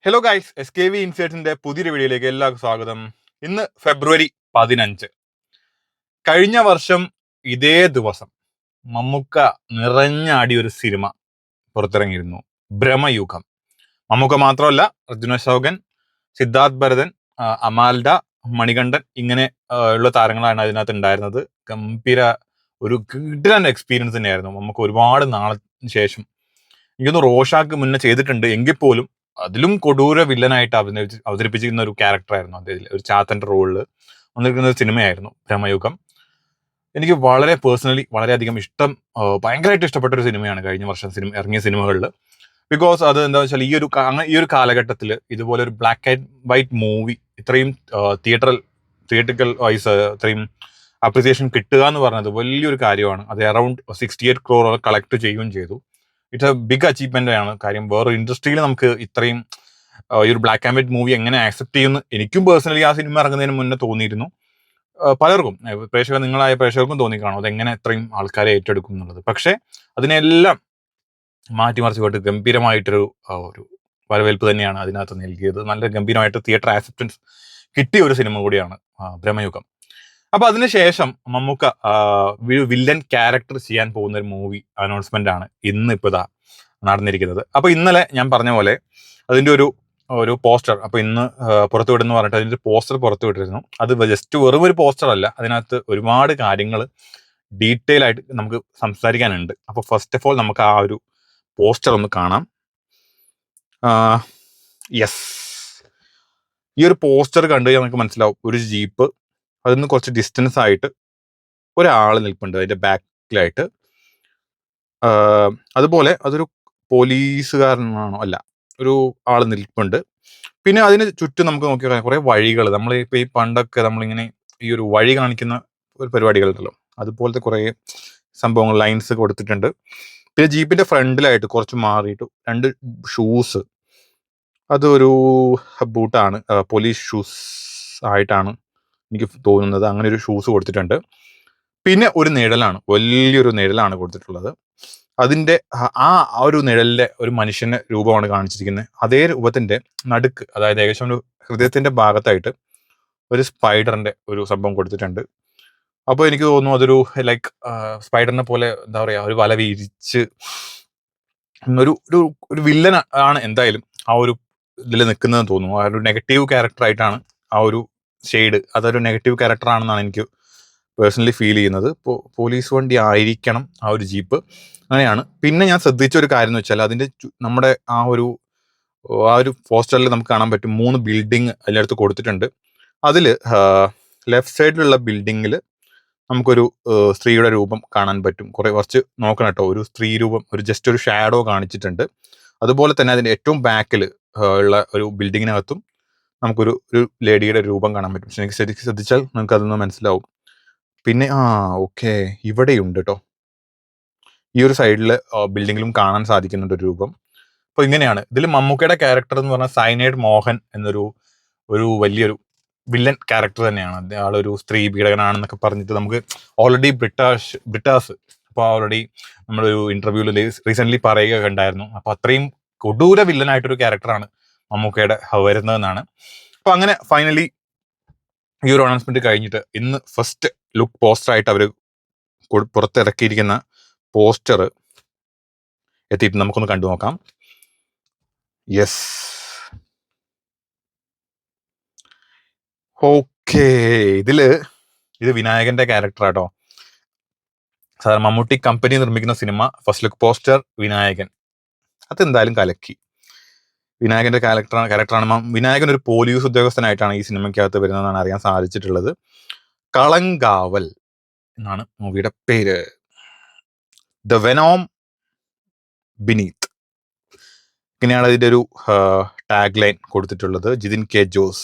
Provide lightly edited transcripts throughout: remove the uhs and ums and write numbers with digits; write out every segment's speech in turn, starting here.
Hello guys, SKV ഇൻസൈറ്റ്സിന്റെ പുതിയൊരു വീഡിയോയിലേക്ക് എല്ലാവർക്കും സ്വാഗതം. ഇന്ന് ഫെബ്രുവരി 15. കഴിഞ്ഞ വർഷം ഇതേ ദിവസം മമ്മൂക്ക നിറഞ്ഞാടിയ ഒരു സിനിമ പുറത്തിറങ്ങിയിരുന്നു, ഭ്രമയുഗം. മമ്മൂക്ക മാത്രമല്ല, അർജുന അശോകൻ, സിദ്ധാർത്ഥ് ഭരതൻ, അമാൽഡ, മണികണ്ഠൻ, ഇങ്ങനെ ഉള്ള താരങ്ങളാണ് അതിനകത്ത് ഉണ്ടായിരുന്നത്. ഗംഭീര ഒരു കിടിലൻ എക്സ്പീരിയൻസ് തന്നെയായിരുന്നു. നമുക്ക് ഒരുപാട് നാളിന് ശേഷം, എനിക്കൊന്ന് റോഷാക്ക് മുന്നേ ചെയ്തിട്ടുണ്ട് എങ്കിൽ പോലും അതിലും കൊടൂര വില്ലനായിട്ട് അവതരിപ്പിച്ചിരുന്ന ഒരു ക്യാരക്ടറായിരുന്നു അദ്ദേഹത്തിൽ. ഒരു ചാത്തന്റെ റോളിൽ വന്നിരിക്കുന്ന ഒരു സിനിമയായിരുന്നു ഭ്രമയുഗം. എനിക്ക് വളരെ പേഴ്സണലി വളരെയധികം ഭയങ്കരമായിട്ട് ഇഷ്ടപ്പെട്ട ഒരു സിനിമയാണ് കഴിഞ്ഞ വർഷം ഇറങ്ങിയ സിനിമകളിൽ. ബിക്കോസ് അത് എന്താ വെച്ചാൽ ഈ ഒരു കാലഘട്ടത്തിൽ ഇതുപോലെ ഒരു ബ്ലാക്ക് ആൻഡ് വൈറ്റ് മൂവി ഇത്രയും തിയേറ്ററിക്കൽ വൈസ് ഇത്രയും അപ്രിസിയേഷൻ കിട്ടുക എന്ന് പറഞ്ഞത് വലിയൊരു കാര്യമാണ്. അത് അറൌണ്ട് 68 crore കളക്ട് ചെയ്യുകയും ചെയ്തു. ഇറ്റ്സ് എ ബിഗ് അച്ചീവ്മെന്റ് ആണ്. കാര്യം വേറെ ഇൻഡസ്ട്രിയിൽ നമുക്ക് ഇത്രയും ഈ ഒരു ബ്ലാക്ക് ആൻഡ് വൈറ്റ് മൂവി എങ്ങനെ ആക്സെപ്റ്റ് ചെയ്യുന്നു എനിക്കും പേഴ്സണലി ആ സിനിമ ഇറങ്ങുന്നതിന് മുന്നേ തോന്നിയിരുന്നു. പലർക്കും നിങ്ങളായ പ്രേക്ഷകർക്കും തോന്നിക്കാണും അതെങ്ങനെ ഇത്രയും ആൾക്കാരെ ഏറ്റെടുക്കും എന്നുള്ളത്. പക്ഷെ അതിനെല്ലാം മാറ്റിമറിച്ചുകൊണ്ട് ഗംഭീരമായിട്ടൊരു ഒരു വരവേൽപ്പ് തന്നെയാണ് അതിനകത്ത് നൽകിയത്. നല്ല ഗംഭീരമായിട്ട് തിയേറ്റർ ആക്സെപ്റ്റൻസ് കിട്ടിയ ഒരു സിനിമ കൂടിയാണ് ഭ്രമയുഗം. അപ്പൊ അതിനുശേഷം മമ്മൂക്ക വില്ലൻ ക്യാരക്ടർ ചെയ്യാൻ പോകുന്ന ഒരു മൂവി അനൗൺസ്മെന്റ് ആണ് ഇപ്പൊ നടന്നിരിക്കുന്നത്. അപ്പൊ ഇന്നലെ ഞാൻ പറഞ്ഞ പോലെ അതിന്റെ ഒരു പോസ്റ്റർ അപ്പൊ ഇന്ന് പുറത്തുവിടുന്ന പറഞ്ഞിട്ട് അതിന്റെ പോസ്റ്റർ പുറത്തുവിട്ടിരുന്നു. അത് ജസ്റ്റ് വെറും ഒരു പോസ്റ്റർ അല്ല, അതിനകത്ത് ഒരുപാട് കാര്യങ്ങൾ ഡീറ്റെയിൽ ആയിട്ട് നമുക്ക് സംസാരിക്കാനുണ്ട്. അപ്പൊ ഫസ്റ്റ് ഓഫ് ഓൾ നമുക്ക് ആ ഒരു പോസ്റ്റർ ഒന്ന് കാണാം. യെസ്, ഈ ഒരു പോസ്റ്റർ കണ്ടു കഴിഞ്ഞാൽ നമുക്ക് മനസ്സിലാവും ഒരു ജീപ്പ്, അതിന് കുറച്ച് ഡിസ്റ്റൻസ് ആയിട്ട് ഒരാൾ നിൽപ്പുണ്ട് അതിന്റെ ബാക്കിലായിട്ട്. അതുപോലെ അതൊരു പോലീസുകാരനാണോ, അല്ല, ഒരു ആൾ നിൽപ്പുണ്ട്. പിന്നെ അതിന് ചുറ്റും നമുക്ക് നോക്കിയാൽ കുറെ വഴികൾ, നമ്മൾ ഇപ്പൊ ഈ പണ്ടൊക്കെ നമ്മളിങ്ങനെ ഈ ഒരു വഴി കാണിക്കുന്ന ഒരു പരിപാടികളുണ്ടല്ലോ, അതുപോലത്തെ കുറെ സംഭവങ്ങൾ, ലൈൻസ് കൊടുത്തിട്ടുണ്ട്. പിന്നെ ജീപ്പിന്റെ ഫ്രണ്ടിലായിട്ട് കുറച്ച് മാറിയിട്ട് 2 ഷൂസ്, അതൊരു ബൂട്ടാണ്, പോലീസ് ഷൂസ് ആയിട്ടാണ് എനിക്ക് തോന്നുന്നത്. അങ്ങനെ ഒരു ഷൂസ് കൊടുത്തിട്ടുണ്ട്. പിന്നെ ഒരു നിഴലാണ്, വലിയൊരു നിഴലാണ് കൊടുത്തിട്ടുള്ളത്. അതിന്റെ ആ ഒരു നിഴലിലെ ഒരു മനുഷ്യന്റെ രൂപമാണ് കാണിച്ചിരിക്കുന്നത്. അതേ രൂപത്തിന്റെ നടുക്ക്, അതായത് ഏകദേശം ഒരു ഹൃദയത്തിന്റെ ഭാഗത്തായിട്ട് ഒരു സ്പൈഡറിന്റെ ഒരു സംഭവം കൊടുത്തിട്ടുണ്ട്. അപ്പോൾ എനിക്ക് തോന്നുന്നു അതൊരു ലൈക്ക് സ്പൈഡറിനെ പോലെ എന്താ പറയാ, ഒരു വല വീരിച്ച് ഒരു വില്ലൻ ആണ് എന്തായാലും ആ ഒരു ഇതിൽ നിൽക്കുന്നതെന്ന് തോന്നുന്നു. ആ ഒരു നെഗറ്റീവ് ക്യാരക്ടർ ആയിട്ടാണ് ആ ഒരു ഷെയ്ഡ്, അതൊരു നെഗറ്റീവ് ക്യാരക്ടർ ആണെന്നാണ് എനിക്ക് പേഴ്സണലി ഫീൽ ചെയ്യുന്നത്. പോലീസ് വണ്ടി ആയിരിക്കണം ആ ഒരു ജീപ്പ്, അങ്ങനെയാണ്. പിന്നെ ഞാൻ ശ്രദ്ധിച്ച ഒരു കാര്യം എന്ന് വെച്ചാൽ അതിന്റെ നമ്മുടെ ആ ഒരു പോസ്റ്ററിൽ നമുക്ക് കാണാൻ പറ്റും 3 ബിൽഡിങ് അതിനടുത്ത് കൊടുത്തിട്ടുണ്ട്. അതിൽ ലെഫ്റ്റ് സൈഡിലുള്ള ബിൽഡിങ്ങിൽ നമുക്കൊരു സ്ത്രീയുടെ രൂപം കാണാൻ പറ്റും. കുറച്ച് നോക്കണം കേട്ടോ, ഒരു സ്ത്രീ രൂപം, ജസ്റ്റ് ഒരു ഷാഡോ കാണിച്ചിട്ടുണ്ട്. അതുപോലെ തന്നെ അതിന്റെ ഏറ്റവും ബാക്കിൽ ഉള്ള ഒരു ബിൽഡിങ്ങിനകത്തും നമുക്കൊരു ലേഡിയുടെ രൂപം കാണാൻ പറ്റും. ശരിക്കും ശ്രദ്ധിച്ചാൽ നമുക്ക് അതൊന്ന് മനസ്സിലാവും. പിന്നെ ഓക്കെ, ഇവിടെയുണ്ട് കേട്ടോ, ഈ ഒരു സൈഡില് ബിൽഡിങ്ങിലും കാണാൻ സാധിക്കുന്നുണ്ട് ഒരു രൂപം. അപ്പൊ ഇങ്ങനെയാണ് ഇതിൽ മമ്മൂക്കയുടെ ക്യാരക്ടർ എന്ന് പറഞ്ഞാൽ സൈനൈഡ് മോഹൻ എന്നൊരു വലിയൊരു വില്ലൻ ക്യാരക്ടർ തന്നെയാണ്. ആളൊരു സ്ത്രീ പീഡകനാണെന്നൊക്കെ പറഞ്ഞിട്ട് നമുക്ക് ഓൾറെഡി ബ്രിട്ടാസ് അപ്പോൾ ഓൾറെഡി നമ്മളൊരു ഇന്റർവ്യൂവിൽ റീസെന്റ് പറയുക ഉണ്ടായിരുന്നു. അപ്പൊ അത്രയും കൊടൂര വില്ലനായിട്ടൊരു ക്യാരക്ടറാണ് മമ്മൂക്കയുടെ വരുന്നതെന്നാണ്. അപ്പൊ അങ്ങനെ ഫൈനലി ഈ ഒരു അനൗൺസ്മെന്റ് കഴിഞ്ഞിട്ട് ഇന്ന് ഫസ്റ്റ് ലുക്ക് പോസ്റ്റർ ആയിട്ട് അവർ പുറത്തിറക്കിയിരിക്കുന്ന പോസ്റ്റർ എത്തിയിട്ട് നമുക്കൊന്ന് കണ്ടു നോക്കാം. യെസ്, ഓക്കെ, ഇത് വിനായകന്റെ ക്യാരക്ടർ ആട്ടോ. സാധാരണ മമ്മൂട്ടി കമ്പനി നിർമ്മിക്കുന്ന cinema first look poster Vinayakan, അതെന്തായാലും കലക്കി. വിനായകന്റെ ക്യാരക്ടറാണ്. വിനായകൻ ഒരു പോലീസ് ഉദ്യോഗസ്ഥനായിട്ടാണ് ഈ സിനിമയ്ക്കകത്ത് വരുന്നതെന്നാണ് അറിയാൻ സാധിച്ചിട്ടുള്ളത്. കളങ്കാവൽ എന്നാണ് മൂവിയുടെ പേര്. ദ വെനോം ബിനീത്ത്, ഇങ്ങനെയാണ് അതിന്റെ ഒരു ടാഗ് ലൈൻ കൊടുത്തിട്ടുള്ളത്. Jithin K Jose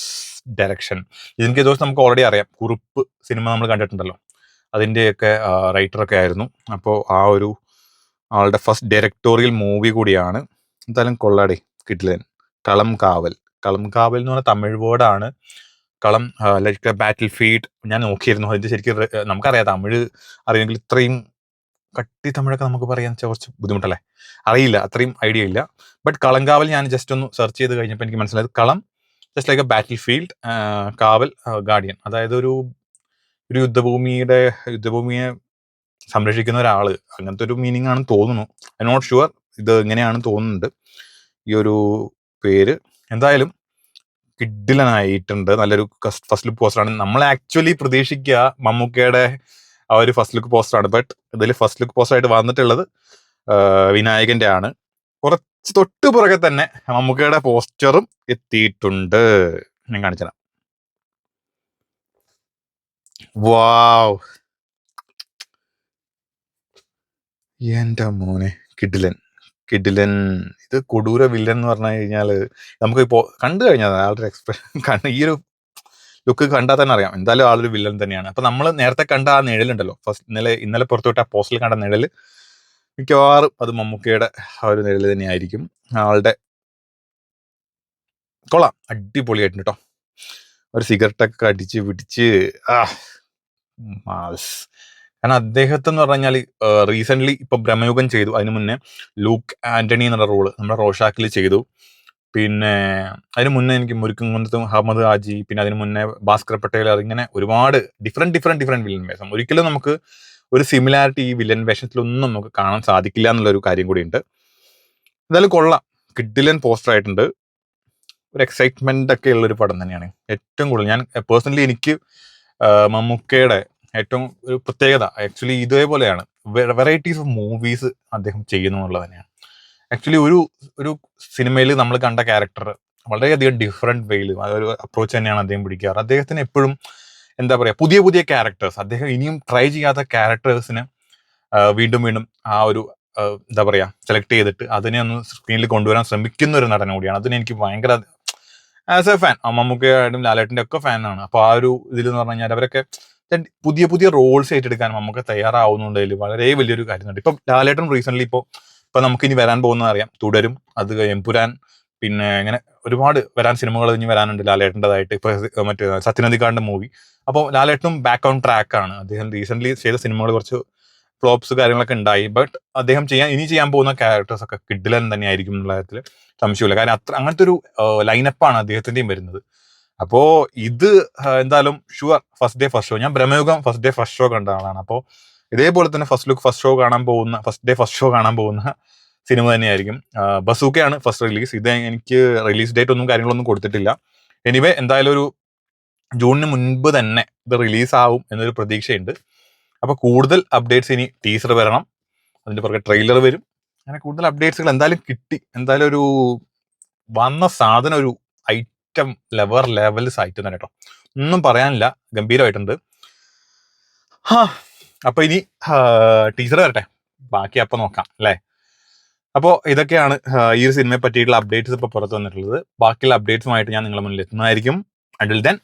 direction. Jithin K Jose നമുക്ക് ഓൾറെഡി അറിയാം, കുറുപ്പ് സിനിമ നമ്മൾ കണ്ടിട്ടുണ്ടല്ലോ, അതിൻ്റെയൊക്കെ റൈറ്ററൊക്കെ ആയിരുന്നു. അപ്പോൾ ആ ഒരു ആളുടെ ഫസ്റ്റ് ഡയറക്ടോറിയൽ മൂവി കൂടിയാണ്. എന്തായാലും കൊള്ളാടി, കിട്ടില്ലൻ. കളം കാവൽ എന്ന് പറഞ്ഞാൽ തമിഴ് വേർഡാണ്. കളം ലൈക്ക് ബാറ്റിൽ ഫീൽഡ്. ഞാൻ നോക്കിയിരുന്നു അതിന്റെ ശരിക്കും നമുക്കറിയാം, തമിഴ് അറിയെങ്കിൽ ഇത്രയും കട്ടി തമിഴൊക്കെ നമുക്ക് പറയാൻ കുറച്ച് ബുദ്ധിമുട്ടല്ലേ, അറിയില്ല, അത്രയും ഐഡിയ ഇല്ല. ബട്ട് കളങ്കാവൽ ഞാൻ ജസ്റ്റ് ഒന്ന് സെർച്ച് ചെയ്ത് കഴിഞ്ഞപ്പോൾ എനിക്ക് മനസ്സിലായത് കളം just like A battle field, കാവൽ ഗാർഡിയൻ, അതായത് ഒരു യുദ്ധഭൂമിയെ സംരക്ഷിക്കുന്ന ഒരാള്, അങ്ങനത്തെ ഒരു മീനിങ് ആണെന്ന് തോന്നുന്നു. ഐ നോട്ട് ഷുവർ, ഇത് എങ്ങനെയാണെന്ന് തോന്നുന്നുണ്ട് ഈ ഒരു പേര്. എന്തായാലും കിഡിലനായിട്ടുണ്ട്, നല്ലൊരു ഫസ്റ്റ് ലുക്ക് പോസ്റ്ററാണ്. നമ്മൾ ആക്ച്വലി പ്രതീക്ഷിക്കുക മമ്മൂക്കയുടെ ആ ഒരു ഫസ്റ്റ് ലുക്ക് പോസ്റ്ററാണ്, ബട്ട് ഇതിൽ ഫസ്റ്റ് ലുക്ക് പോസ്റ്ററായിട്ട് വന്നിട്ടുള്ളത് വിനായകന്റെ ആണ്. കുറച്ച് തൊട്ട് പുറകെ തന്നെ മമ്മൂക്കയുടെ പോസ്റ്ററും എത്തിയിട്ടുണ്ട്, ഞാൻ കാണിച്ചുതരാം. വാവ്, എന്റെ മോനെ, കിഡിലൻ. ഇത് കൊടൂര വില്ലൻ എന്ന് പറഞ്ഞു കഴിഞ്ഞാൽ നമുക്ക് ഇപ്പോൾ കണ്ടു കഴിഞ്ഞാൽ ആളുടെ എക്സ്പ്രഷൻ, ഈ ഒരു ലുക്ക് കണ്ടാൽ തന്നെ അറിയാം എന്തായാലും ആളൊരു വില്ലൻ തന്നെയാണ്. അപ്പൊ നമ്മൾ നേരത്തെ കണ്ട ആ നിഴലുണ്ടല്ലോ, ഇന്നലെ പുറത്തുവിട്ട ആ പോസ്റ്റിൽ കണ്ട നിഴല്, മിക്കവാറും അത് മമ്മൂക്കയുടെ ആ ഒരു നിഴല് തന്നെയായിരിക്കും. ആളുടെ കൊള്ളാം, അടിപൊളിയായിട്ടുണ്ട് കേട്ടോ. ഒരു സിഗരറ്റൊക്കെ അടിച്ച് പിടിച്ച് കാരണം അദ്ദേഹത്തെ എന്ന് പറഞ്ഞു കഴിഞ്ഞാൽ റീസെന്റ് ഇപ്പൊ ബ്രഹ്മയുഗം ചെയ്തു, അതിന് മുന്നേ ലൂക്ക് ആന്റണി എന്നുള്ള റോള് നമ്മുടെ റോഷാക്കിൽ ചെയ്തു. പിന്നെ അതിന് മുന്നേ എനിക്ക് മുരുക്കുംകുന്നത്തും അഹമ്മദ് ഹാജി, പിന്നെ അതിന് മുന്നേ ഭാസ്കർ പട്ടേൽ, ഇങ്ങനെ ഒരുപാട് ഡിഫറെന്റ് വില്ലൻ വേഷം. ഒരിക്കലും നമുക്ക് ഒരു സിമിലാരിറ്റി ഈ വില്ലൻ വേഷത്തിലൊന്നും നമുക്ക് കാണാൻ സാധിക്കില്ല എന്നുള്ളൊരു കാര്യം കൂടിയുണ്ട്. എന്തായാലും കൊള്ളാം, കിഡിലൻ പോസ്റ്റർ ആയിട്ടുണ്ട്. ഒരു എക്സൈറ്റ്മെന്റ് ഒക്കെ ഉള്ളൊരു പടം തന്നെയാണ്. ഏറ്റവും കൂടുതൽ ഞാൻ പേഴ്സണലി എനിക്ക് മമ്മൂക്കയുടെ ഏറ്റവും ഒരു പ്രത്യേകത ആക്ച്വലി ഇതേപോലെയാണ്, വെറൈറ്റീസ് ഓഫ് മൂവീസ് അദ്ദേഹം ചെയ്യുന്നു എന്നുള്ളത് തന്നെയാണ്. ആക്ച്വലി ഒരു സിനിമയിൽ നമ്മൾ കണ്ട ക്യാരക്ടർ വളരെയധികം ഡിഫറെന്റ് വേയിൽ ഒരു അപ്രോച്ച് തന്നെയാണ് അദ്ദേഹം പിടിക്കാറ്. അദ്ദേഹത്തിന് എപ്പോഴും എന്താ പറയുക, പുതിയ ക്യാരക്ടേഴ്സ്, അദ്ദേഹം ഇനിയും ട്രൈ ചെയ്യാത്ത ക്യാരക്ടേഴ്സിന് വീണ്ടും ആ ഒരു എന്താ പറയുക സെലക്ട് ചെയ്തിട്ട് അതിനെ ഒന്ന് സ്ക്രീനിൽ കൊണ്ടുവരാൻ ശ്രമിക്കുന്ന ഒരു നടൻ കൂടിയാണ്. അതിന് എനിക്ക് ഭയങ്കര ആസ് എ ഫാൻ, മമ്മൂക്കയായിട്ടും ലാലേട്ടൻ്റെ ഒക്കെ ഫാനാണ്. അപ്പോൾ ആ ഒരു ഇതിലെന്ന് പറഞ്ഞു കഴിഞ്ഞാൽ അവരൊക്കെ പുതിയ റോൾസ് ഏറ്റെടുക്കാൻ നമുക്ക് തയ്യാറാവുന്നുണ്ടെങ്കിൽ വളരെ വലിയൊരു കാര്യമുണ്ട്. ഇപ്പം ലാലേട്ടൻ റീസെന്റ് ഇപ്പൊ നമുക്ക് ഇനി വരാൻ പോകുന്നത് അറിയാം, തുടരും, അത് എമ്പുരാൻ, പിന്നെ ഇങ്ങനെ ഒരുപാട് സിനിമകൾ ഇനി വരാനുണ്ട് ലാലേട്ടൻ്റെതായിട്ട്. ഇപ്പൊ മറ്റേ സത്യനന്ദിക്കാടിന്റെ മൂവി. അപ്പോൾ ലാലേട്ടനും ബാക്ക് ഓൺ ട്രാക്ക് ആണ്. അദ്ദേഹം റീസെന്റ് ചെയ്ത സിനിമകൾ കുറച്ച് ഫ്ലോപ്സ് കാര്യങ്ങളൊക്കെ ഉണ്ടായി, ബട്ട് അദ്ദേഹം ഇനി ചെയ്യാൻ പോകുന്ന ക്യാരക്ടേഴ്സ് ഒക്കെ കിഡിലൻ തന്നെയായിരിക്കും എന്നുള്ള കാര്യത്തിൽ സംശയമില്ല. കാരണം അങ്ങനത്തെ ഒരു ലൈനപ്പാണ് അദ്ദേഹത്തിന്റെയും വരുന്നത്. അപ്പോ ഇത് എന്തായാലും sure first day first show. ഞാൻ Bramayugam first day first show കണ്ട ആളാണ്. അപ്പോൾ ഇതേപോലെ തന്നെ ഫസ്റ്റ് ഡേ ഫസ്റ്റ് ഷോ കാണാൻ പോകുന്ന സിനിമ തന്നെയായിരിക്കും. ബസൂക്കയാണ് ഫസ്റ്റ് റിലീസ്. ഇത് എനിക്ക് റിലീസ് ഡേറ്റ് ഒന്നും കാര്യങ്ങളൊന്നും കൊടുത്തിട്ടില്ല. എനിവേ എന്തായാലും ഒരു ജൂണിന് മുൻപ് തന്നെ ഇത് റിലീസ് ആവും എന്നൊരു പ്രതീക്ഷയുണ്ട്. അപ്പൊ കൂടുതൽ അപ്ഡേറ്റ്സ്, ഇനി ടീസർ വരണം, അതിന്റെ പുറകെ ട്രെയിലർ വരും, അങ്ങനെ കൂടുതൽ അപ്ഡേറ്റ്സുകൾ എന്തായാലും കിട്ടി. എന്തായാലും ഒരു വന്ന സാധനം ഒരു ഐറ്റം ലെവൽ സൈറ്റ് തന്നെ കേട്ടോ, ഒന്നും പറയാനില്ല, ഗംഭീരമായിട്ടുണ്ട്. അപ്പൊ ഇനി ടീസർ വരട്ടെ, ബാക്കി അപ്പൊ നോക്കാം അല്ലേ. അപ്പോൾ ഇതൊക്കെയാണ് ഈ ഒരു സിനിമയെ പറ്റിയിട്ടുള്ള അപ്ഡേറ്റ്സ് ഇപ്പൊ പുറത്തു വന്നിട്ടുള്ളത്. ബാക്കിയുള്ള അപ്ഡേറ്റ്സുമായിട്ട് ഞാൻ നിങ്ങളുടെ മുന്നിൽ എത്തുന്നതായിരിക്കും. Until then,